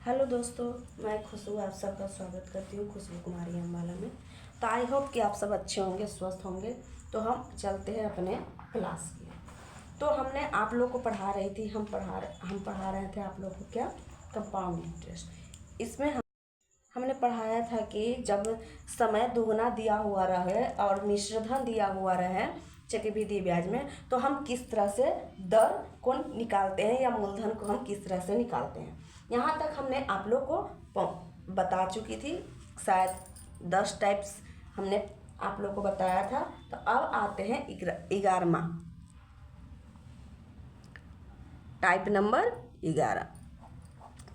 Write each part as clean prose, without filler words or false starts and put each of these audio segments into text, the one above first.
Hello दोस्तों, मैं खुशबू आप सबका स्वागत करती हूँ खुशबू कुमारी अम्बाला में। तो आई होप कि आप सब अच्छे होंगे, स्वस्थ होंगे। तो हम चलते हैं अपने क्लास की। तो हमने आप लोग को पढ़ा रही थी, हम पढ़ा रहे थे आप लोग को क्या, कंपाउंड इंटरेस्ट। इसमें हमने पढ़ाया था कि जब समय दुगना दिया हुआ रहे और मिश्रधन दिया हुआ रहे चक्रवृद्धि ब्याज में, तो हम किस तरह से दर को निकालते हैं या मूलधन को हम किस तरह से निकालते हैं। यहाँ तक हमने आप लोग को बता चुकी थी, शायद 10 टाइप्स हमने आप लोग को बताया था। तो अब आते हैं 11वां टाइप नंबर 11।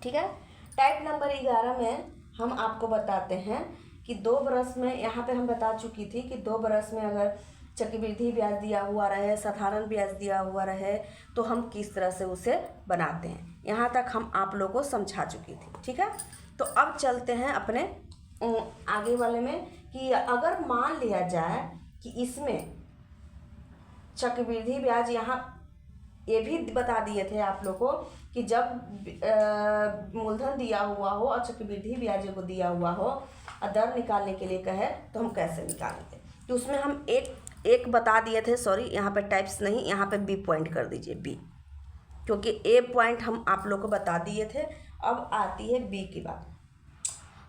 ठीक है, टाइप नंबर 11 में हम आपको बताते हैं कि 2 बरस में, यहाँ पे हम बता चुकी थी कि 2 बरस में अगर चक्रवृद्धि ब्याज दिया हुआ रहे, साधारण ब्याज दिया हुआ रहे, तो हम किस तरह से उसे बनाते हैं। यहाँ तक हम आप लोगों को समझा चुकी थी। ठीक है, तो अब चलते हैं अपने आगे वाले में कि अगर मान लिया जाए कि इसमें चक्रवृद्धि ब्याज, यहाँ ये भी बता दिए थे आप लोग को कि जब मूलधन दिया हुआ हो और चक्रवृद्धि ब्याज को दिया हुआ हो और दर निकालने के लिए कहे तो हम कैसे निकालेंगे। तो उसमें हम एक बता दिए थे, सॉरी यहाँ पे टाइप्स नहीं, यहाँ पे बी पॉइंट कर दीजिए, बी, क्योंकि ए पॉइंट हम आप लोग को बता दिए थे। अब आती है बी की बात।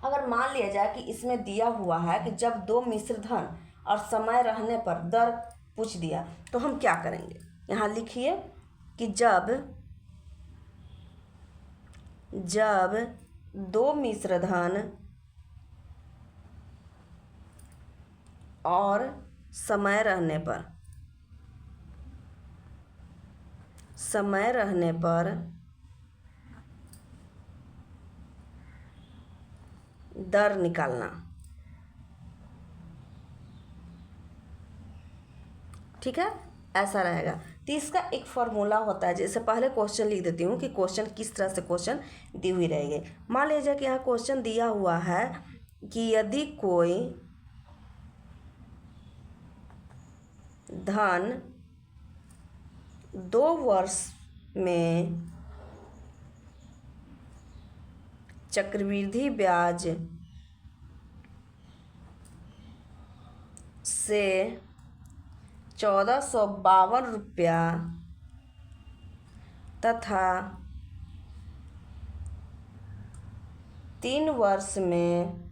अगर मान लिया जाए कि इसमें दिया हुआ है कि जब 2 मिश्रधन और समय रहने पर दर पूछ दिया, तो हम क्या करेंगे। यहाँ लिखिए कि जब 2 मिश्रधन और समय रहने पर दर निकालना। ठीक है, ऐसा रहेगा। तो इसका एक फॉर्मूला होता है, जैसे पहले क्वेश्चन लिख देती हूँ कि क्वेश्चन किस तरह से क्वेश्चन दी हुई रहेगी। मान लीजिए कि यहाँ क्वेश्चन दिया हुआ है कि यदि कोई धन 2 वर्ष में चक्रवृद्धि ब्याज से 1452 रुपया तथा 3 वर्ष में,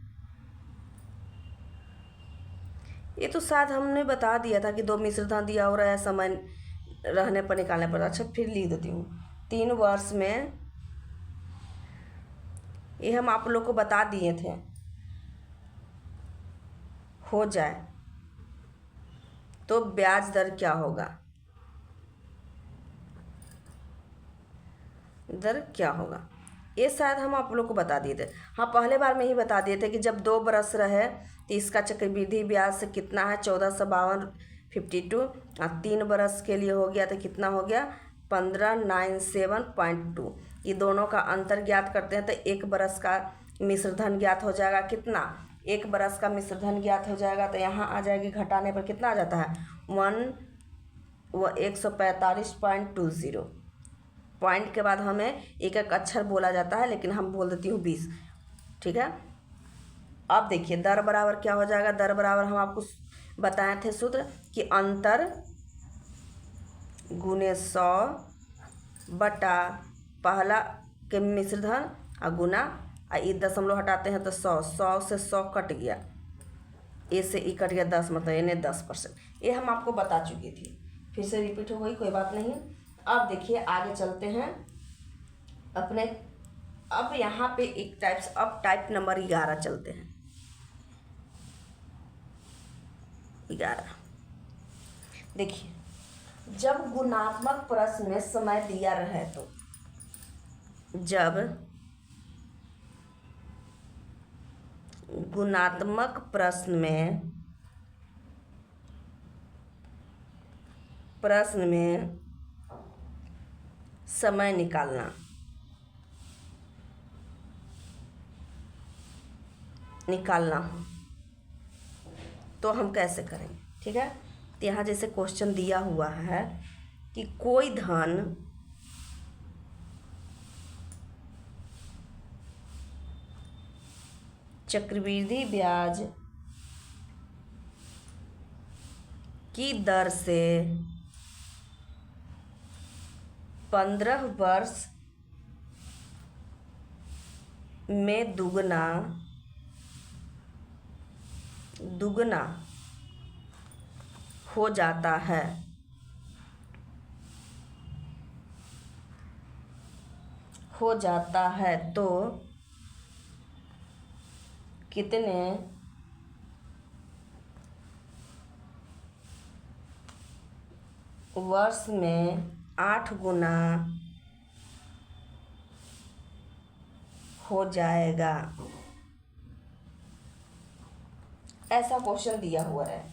ये तो शायद हमने बता दिया था कि 2 मिश्रधन दिया हो रहा है, समय रहने पर निकालने पर। अच्छा, फिर लिख देती हूँ 3 वर्ष में, ये हम आप लोग को बता दिए थे, हो जाए तो ब्याज दर क्या होगा, ये शायद हम आप लोग को बता दिए थे। हाँ, पहले बार में ही बता दिए थे कि जब 2 बरस रहे तो इसका चक्रवृद्धि ब्याज से कितना है 1452 और 3 बरस के लिए हो गया तो कितना हो गया 1597.2। ये दोनों का अंतर ज्ञात करते हैं तो 1 बरस का मिश्रधन ज्ञात हो जाएगा। कितना, 1 बरस का मिश्रधन ज्ञात हो जाएगा तो यहाँ आ जाएगी, घटाने पर कितना आ जाता है 145.20। पॉइंट के बाद हमें एक एक अक्षर बोला जाता है, लेकिन हम बोल देती हूँ 20। ठीक है, अब देखिए दर बराबर क्या हो जाएगा। दर बराबर हम आपको बताए थे सूत्र कि अंतर गुने 100 बटा पहला के मिश्रधन और गुना, ये दशमलव हटाते हैं तो 100 से 100 कट गया, ए से ई कट गया 10, मतलब यानी 10%। ये हम आपको बता चुकी थी, फिर से रिपीट हो गई, कोई बात नहीं। अब देखिए आगे चलते हैं अपने, अब यहाँ पे एक टाइप्स, अब टाइप नंबर 11 चलते हैं। 11 देखिए, जब गुणात्मक प्रश्न में समय दिया रहे तो, जब गुणात्मक प्रश्न में समय निकालना हो तो हम कैसे करेंगे। ठीक है, तो यहाँ जैसे क्वेश्चन दिया हुआ है कि कोई धन चक्रवृद्धि ब्याज की दर से 15 वर्ष में दुगना हो जाता है। तो कितने वर्ष में 8 गुना हो जाएगा? ऐसा क्वेश्चन दिया हुआ है।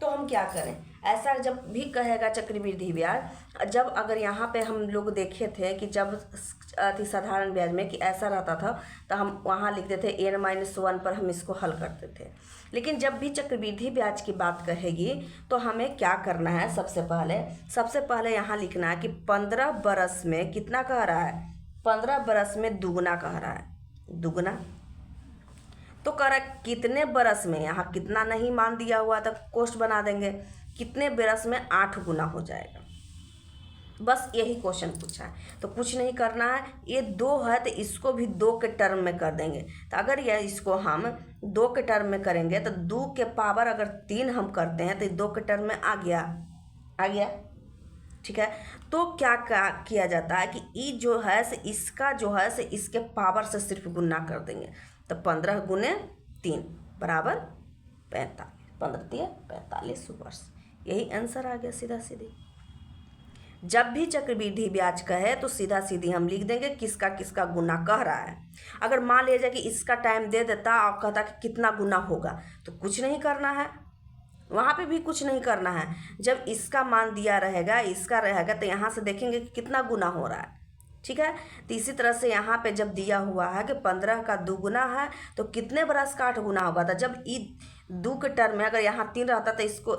तो हम क्या करें? ऐसा जब भी कहेगा चक्रवृद्धि ब्याज, जब अगर यहाँ पे हम लोग देखे थे कि जब साधारण ब्याज में कि ऐसा रहता था तो हम वहाँ लिखते थे n-1 पर हम इसको हल करते थे। लेकिन जब भी चक्रवृद्धि ब्याज की बात कहेगी तो हमें क्या करना है? सबसे पहले यहाँ लिखना है कि 15 बरस में कितना कह रहा है? 15 बरस में दुगना कह रहा है। दुगना तो कह रहा है कितने बरस में, यहाँ कितना नहीं मान दिया हुआ तो कोष्ठ बना देंगे, कितने बरस में 8 गुना हो जाएगा। बस यही क्वेश्चन पूछा है, तो कुछ नहीं करना है। ये 2 है तो इसको भी 2 के टर्म में कर देंगे। तो अगर यह इसको हम 2 के टर्म में करेंगे तो 2 के पावर अगर 3 हम करते हैं तो 2 के टर्म में आ गया। ठीक है, तो क्या किया जाता है कि ई जो है से इसका जो है से इसके पावर से सिर्फ गुना कर देंगे। तो 15 गुने 3 बराबर 45, 15 45 वर्ष। यही आंसर आ गया सीधा सीधी। जब भी चक्रवृद्धि ब्याज कहे तो सीधा सीधी हम लिख देंगे किसका किसका गुना कह रहा है। अगर मान लिया जाए कि इसका टाइम दे देता और कहता कि कितना गुना होगा तो कुछ नहीं करना है, वहाँ पे भी कुछ नहीं करना है। जब इसका मान दिया रहेगा, इसका रहेगा, तो यहाँ से देखेंगे कि कितना गुना हो रहा है। ठीक है, तो इसी तरह से यहाँ पे जब दिया हुआ है कि 15 का 2 गुना है तो कितने बरस का 8 गुना होगा। तो जब ई 2 के टर्म में अगर यहाँ 3 रहता तो इसको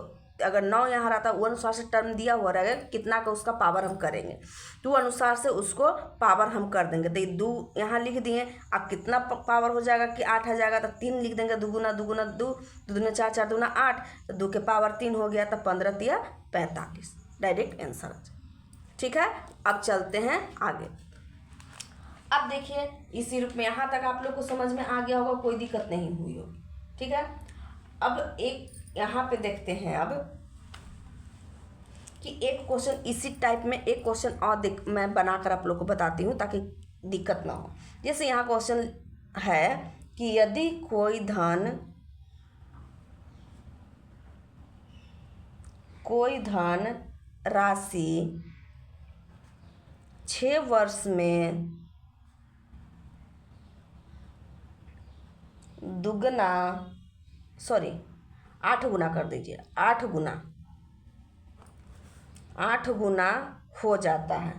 अगर 9 यहाँ रहता, वो अनुसार से टर्म दिया हुआ रहेगा कितना का उसका पावर हम करेंगे, तो अनुसार से उसको पावर हम कर देंगे। तो ये 2 यहाँ लिख दिए। अब कितना पावर हो जाएगा कि 8 आ जाएगा, तो 3 लिख देंगे। 2 गुना 2 गुना 2, 2 दूना 4, 4 दूना 8, तो 2 के पावर 3 हो गया। तो 15 तिया 45 डायरेक्ट आंसर। ठीक है, अब चलते हैं आगे। अब देखिए इसी रूप में यहाँ तक आप लोग को समझ में आ गया होगा, कोई दिक्कत नहीं हुई होगी। ठीक है, अब एक यहाँ पे देखते हैं अब कि एक क्वेश्चन इसी टाइप में एक क्वेश्चन और मैं बनाकर आप लोग को बताती हूँ ताकि दिक्कत ना हो। जैसे यहाँ क्वेश्चन है कि यदि कोई धन राशि 6 वर्ष में दुगना 8 गुना कर दीजिए, 8 गुना हो जाता है,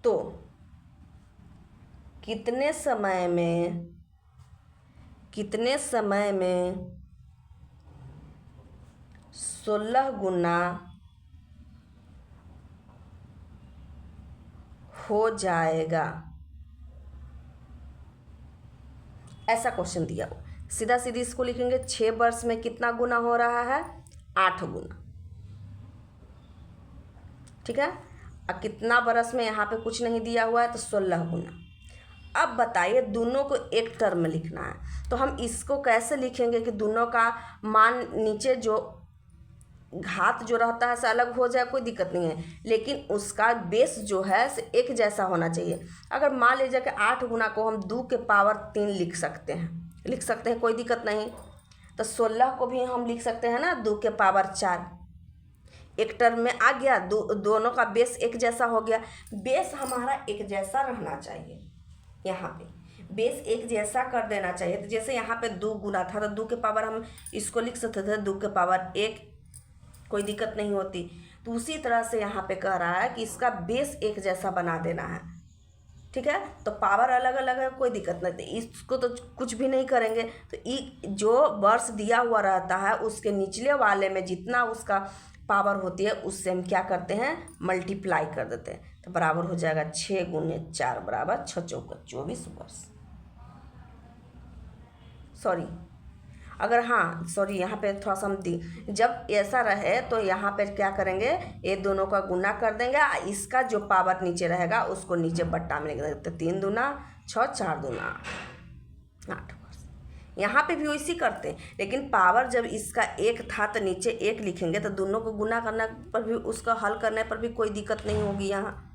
तो कितने समय में 16 गुना हो जाएगा? ऐसा क्वेश्चन दिया हो। सीधा सीधी इसको लिखेंगे 6 वर्ष में कितना गुना हो रहा है? 8 गुना। ठीक है, अब कितना बरस में यहाँ पे कुछ नहीं दिया हुआ है तो 16 गुना। अब बताइए दोनों को एक टर्म में लिखना है, तो हम इसको कैसे लिखेंगे कि दोनों का मान नीचे जो घात जो रहता है से अलग हो जाए, कोई दिक्कत नहीं है, लेकिन उसका बेस जो है से एक जैसा होना चाहिए। अगर मान लीजिए कि 8 गुना को हम 2 के पावर 3 लिख सकते हैं, कोई दिक्कत नहीं। तो 16 को भी हम लिख सकते हैं ना 2 के पावर 4, एक टर्म में आ गया। दोनों का बेस एक जैसा हो गया। बेस हमारा एक जैसा रहना चाहिए, यहाँ पे बेस एक जैसा कर देना चाहिए। तो जैसे यहाँ पे 2 गुना था तो 2 के पावर हम इसको लिख सकते थे 2 के पावर 1, कोई दिक्कत नहीं होती। तो उसी तरह से यहाँ पे कह रहा है कि इसका बेस एक जैसा बना देना है। ठीक है, तो पावर अलग अलग है, कोई दिक्कत नहीं, इसको तो कुछ भी नहीं करेंगे। तो जो वर्ष दिया हुआ रहता है उसके निचले वाले में जितना उसका पावर होती है उससे हम क्या करते हैं, मल्टीप्लाई कर देते हैं। तो बराबर हो जाएगा 6 गुने 4 बराबर 6 चौका 24 वर्ष। सॉरी, अगर हाँ सॉरी यहाँ पे थोड़ा सा हम जब ऐसा रहे तो यहाँ पे क्या करेंगे, ये दोनों का गुना कर देंगे, इसका जो पावर नीचे रहेगा उसको नीचे बट्टा में लिख देंगे। तो 3 दूना 6, 4 दूना 8 वर्ष। यहाँ पे भी वैसे करते हैं, लेकिन पावर जब इसका 1 था तो नीचे 1 लिखेंगे, तो दोनों को गुना करने पर भी, उसका हल करने पर भी कोई दिक्कत नहीं होगी यहाँ।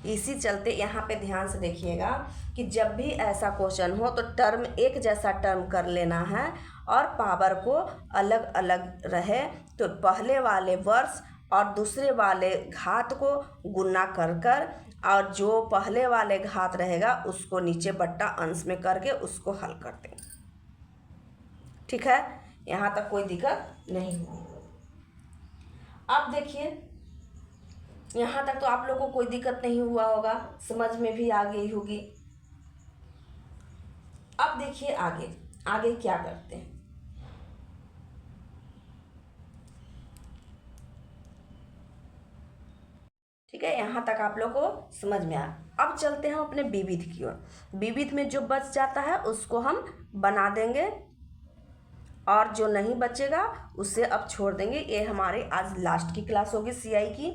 इसी चलते यहाँ पे ध्यान से देखिएगा कि जब भी ऐसा क्वेश्चन हो तो टर्म एक जैसा टर्म कर लेना है और पावर को अलग अलग रहे। तो पहले वाले वर्ष और दूसरे वाले घात को गुना कर कर, और जो पहले वाले घात रहेगा उसको नीचे बट्टा अंश में करके उसको हल कर देंगे। ठीक है, यहाँ तक कोई दिक्कत नहीं होगी। अब देखिए यहाँ तक तो आप लोगों को कोई दिक्कत नहीं हुआ होगा, समझ में भी आ गई होगी। अब देखिए आगे आगे क्या करते हैं। ठीक है, यहाँ तक आप लोग को समझ में आया। अब चलते हैं अपने विविध की ओर। विविध में जो बच जाता है उसको हम बना देंगे और जो नहीं बचेगा उसे अब छोड़ देंगे। ये हमारे आज लास्ट की क्लास होगी सीआई की,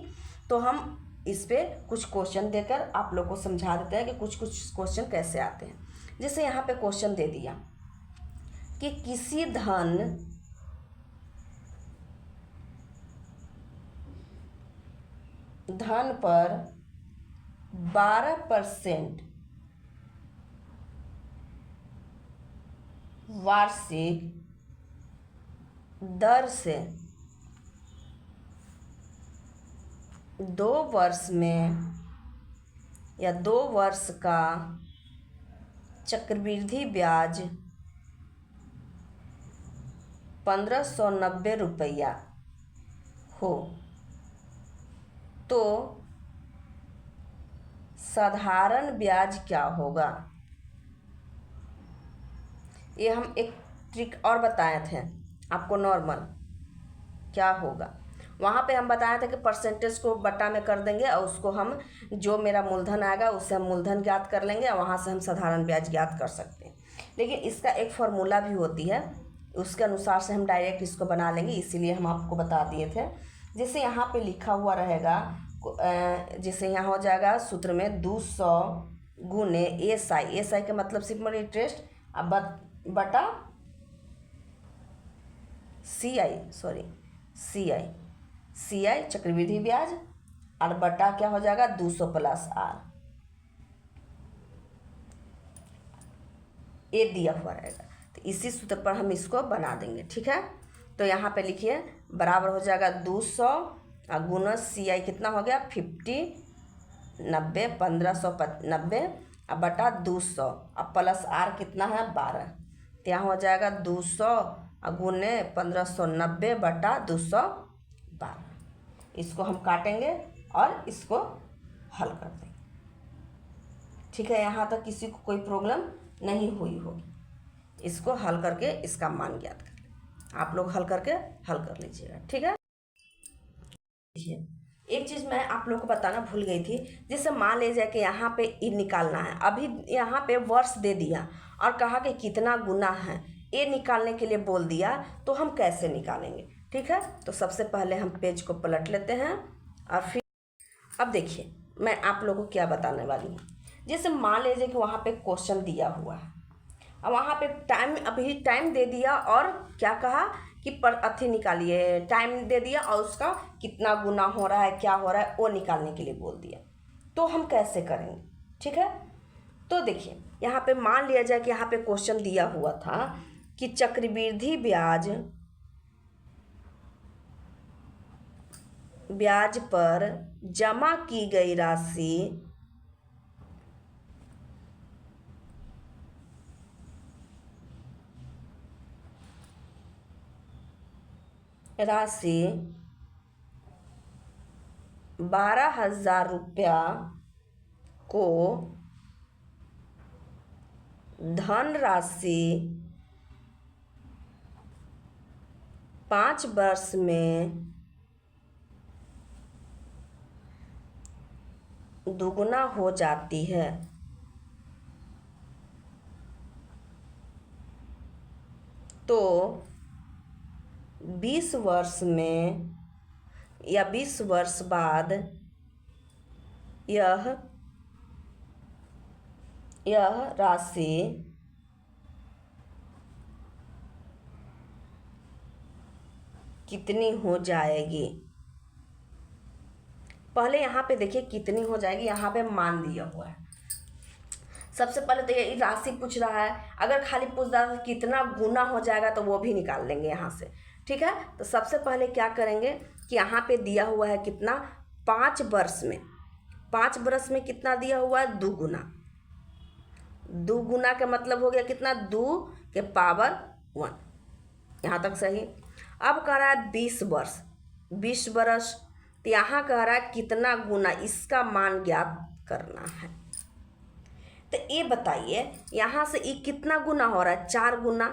तो हम इस पे कुछ क्वेश्चन देकर आप लोग को समझा देते हैं कि कुछ कुछ क्वेश्चन कैसे आते हैं। जैसे यहाँ पे क्वेश्चन दे दिया कि किसी धन पर 12% वार्षिक दर से 2 वर्ष में या 2 वर्ष का चक्रवृद्धि ब्याज 1590 रुपया हो तो साधारण ब्याज क्या होगा। ये हम एक ट्रिक और बताए थे आपको, नॉर्मल क्या होगा। वहाँ पे हम बताया था कि परसेंटेज को बट्टा में कर देंगे और उसको हम जो मेरा मूलधन आएगा उससे हम मूलधन ज्ञात कर लेंगे और वहाँ से हम साधारण ब्याज ज्ञात कर सकते हैं। लेकिन इसका एक फॉर्मूला भी होती है, उसके अनुसार से हम डायरेक्ट इसको बना लेंगे, इसीलिए हम आपको बता दिए थे। जैसे यहाँ पे लिखा हुआ रहेगा, जैसे यहाँ हो जाएगा सूत्र में 200 गुने एस आई का मतलब सिंपल इंटरेस्ट अब बटा सी आई चक्रवृद्धि ब्याज और बटा क्या हो जाएगा 200 प्लस आर, ये दिया हुआ रहेगा। तो इसी सूत्र पर हम इसको बना देंगे। ठीक है, तो यहाँ पे लिखिए बराबर हो जाएगा 200 और गुना सी आई कितना हो गया 50 90 1590 और बटा 200 और प्लस आर कितना है 12। तो यहाँ हो जाएगा 200 और गुने 1590 बटा 212। इसको हम काटेंगे और इसको हल कर देंगे। ठीक है, यहाँ तक किसी को कोई प्रॉब्लम नहीं हुई होगी। इसको हल करके इसका मान ज्ञात कर लें, आप लोग हल करके हल कर लीजिएगा। ठीक है, एक चीज़ मैं आप लोग को बताना भूल गई थी। जैसे मान लीजिए कि यहाँ पे ये निकालना है, अभी यहाँ पे वर्ष दे दिया और कहा कि कितना गुना है, ये निकालने के लिए बोल दिया, तो हम कैसे निकालेंगे। ठीक है, तो सबसे पहले हम पेज को पलट लेते हैं और फिर अब देखिए मैं आप लोगों को क्या बताने वाली हूँ। जैसे मान लीजिए कि वहाँ पे क्वेश्चन दिया हुआ है और वहाँ पे अभी टाइम दे दिया और क्या कहा कि अथी निकालिए, टाइम दे दिया और उसका कितना गुना हो रहा है क्या हो रहा है वो निकालने के लिए बोल दिया। तो हम कैसे करेंगे। ठीक है, तो देखिए यहाँ पे मान लिया जाए कि यहाँ पे क्वेश्चन दिया हुआ था कि चक्रवृद्धि ब्याज पर जमा की गई राशि 12,000 रुपया को धनराशि 5 वर्ष में दुगुना हो जाती है तो 20 वर्ष में या 20 वर्ष बाद यह राशि कितनी हो जाएगी। पहले यहाँ पे देखिए कितनी हो जाएगी, यहाँ पे मान दिया हुआ है। सबसे पहले तो ये राशि पूछ रहा है, अगर खाली पूछ रहा है कितना गुना हो जाएगा तो वो भी निकाल लेंगे यहाँ से, ठीक है। तो सबसे पहले क्या करेंगे कि यहाँ पे दिया हुआ है कितना, 5 वर्ष में, 5 वर्ष में कितना दिया हुआ है, 2 गुना। 2 गुना का मतलब हो गया कितना, 2 के पावर 1, यहाँ तक सही। अब कह रहा है 20 वर्ष, 20 वर्ष, तो यहाँ कह रहा है कितना गुना, इसका मान ज्ञात करना है। तो ये बताइए यहाँ से ये कितना गुना हो रहा है, 4 गुना।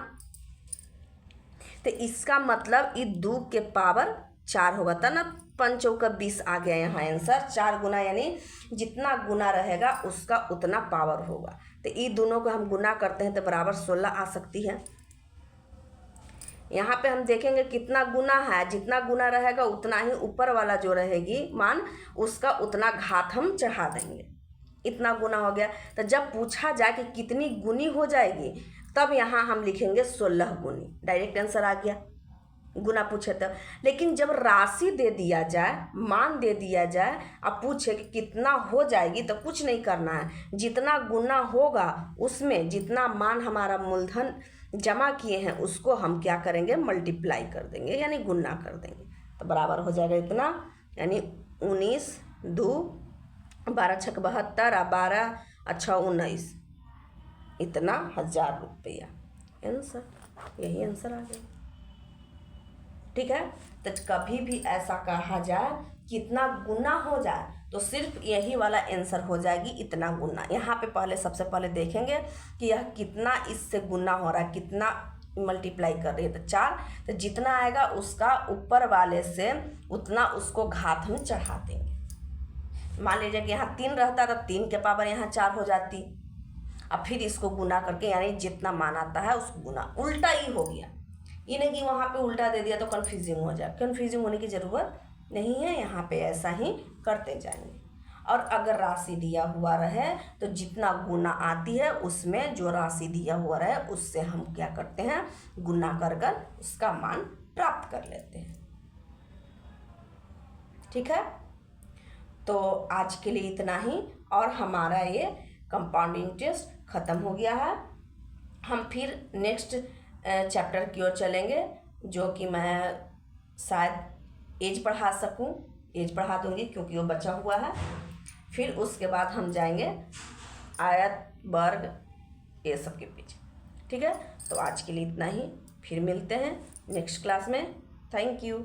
तो इसका मतलब ये 2 के पावर 4 होगा, था ना, 5 चौका 20 आ गया यहाँ आंसर। 4 गुना यानी जितना गुना रहेगा उसका उतना पावर होगा। तो ये दोनों को हम गुना करते हैं तो बराबर 16 आ सकती है। यहाँ पे हम देखेंगे कितना गुना है, जितना गुना रहेगा उतना ही ऊपर वाला जो रहेगी मान, उसका उतना घात हम चढ़ा देंगे। इतना गुना हो गया। तो जब पूछा जाए कि कितनी गुनी हो जाएगी, तब यहाँ हम लिखेंगे 16 गुनी, डायरेक्ट आंसर आ गया। गुना पूछे तो, लेकिन जब राशि दे दिया जाए, मान दे दिया जाए, अब पूछे कि कितना हो जाएगी, तो कुछ नहीं करना है, जितना गुना होगा उसमें जितना मान हमारा मूलधन जमा किए हैं उसको हम क्या करेंगे, मल्टीप्लाई कर देंगे, यानी गुना कर देंगे। तो बराबर हो जाएगा इतना, यानी 19 2 12 छक 72 और 12 अच्छा 19, इतना 1000 रुपया आंसर। यही आंसर आ गया, ठीक है। तो कभी भी ऐसा कहा जाए कितना गुना हो जाए तो सिर्फ यही वाला आंसर हो जाएगी, इतना गुना। यहाँ पे पहले सबसे पहले देखेंगे कि यह कितना इससे गुना हो रहा है, कितना मल्टीप्लाई कर रही है। तो 4, तो जितना आएगा उसका ऊपर वाले से उतना उसको घात हम चढ़ा देंगे। मान लीजिए कि यहाँ 3 रहता तो 3 के पावर यहाँ 4 हो जाती। अब फिर इसको गुना करके, यानी जितना मान आता है उसको गुना, उल्टा ही हो गया। ये नहीं कि वहाँ पे उल्टा दे दिया तो कन्फ्यूजिंग हो जाए, कन्फ्यूजिंग होने की ज़रूरत नहीं है। यहाँ पे ऐसा ही करते जाएंगे। और अगर राशि दिया हुआ रहे तो जितना गुना आती है उसमें जो राशि दिया हुआ रहे उससे हम क्या करते हैं, गुना कर कर उसका मान प्राप्त कर लेते हैं, ठीक है। तो आज के लिए इतना ही, और हमारा ये कंपाउंडिंग टेस्ट ख़त्म हो गया है। हम फिर नेक्स्ट चैप्टर की ओर चलेंगे, जो कि मैं शायद एज पढ़ा सकूं, एज पढ़ा दूंगी क्योंकि वो बचा हुआ है। फिर उसके बाद हम जाएंगे आयत, वर्ग, ये सब के पीछे, ठीक है। तो आज के लिए इतना ही, फिर मिलते हैं नेक्स्ट क्लास में। Thank you.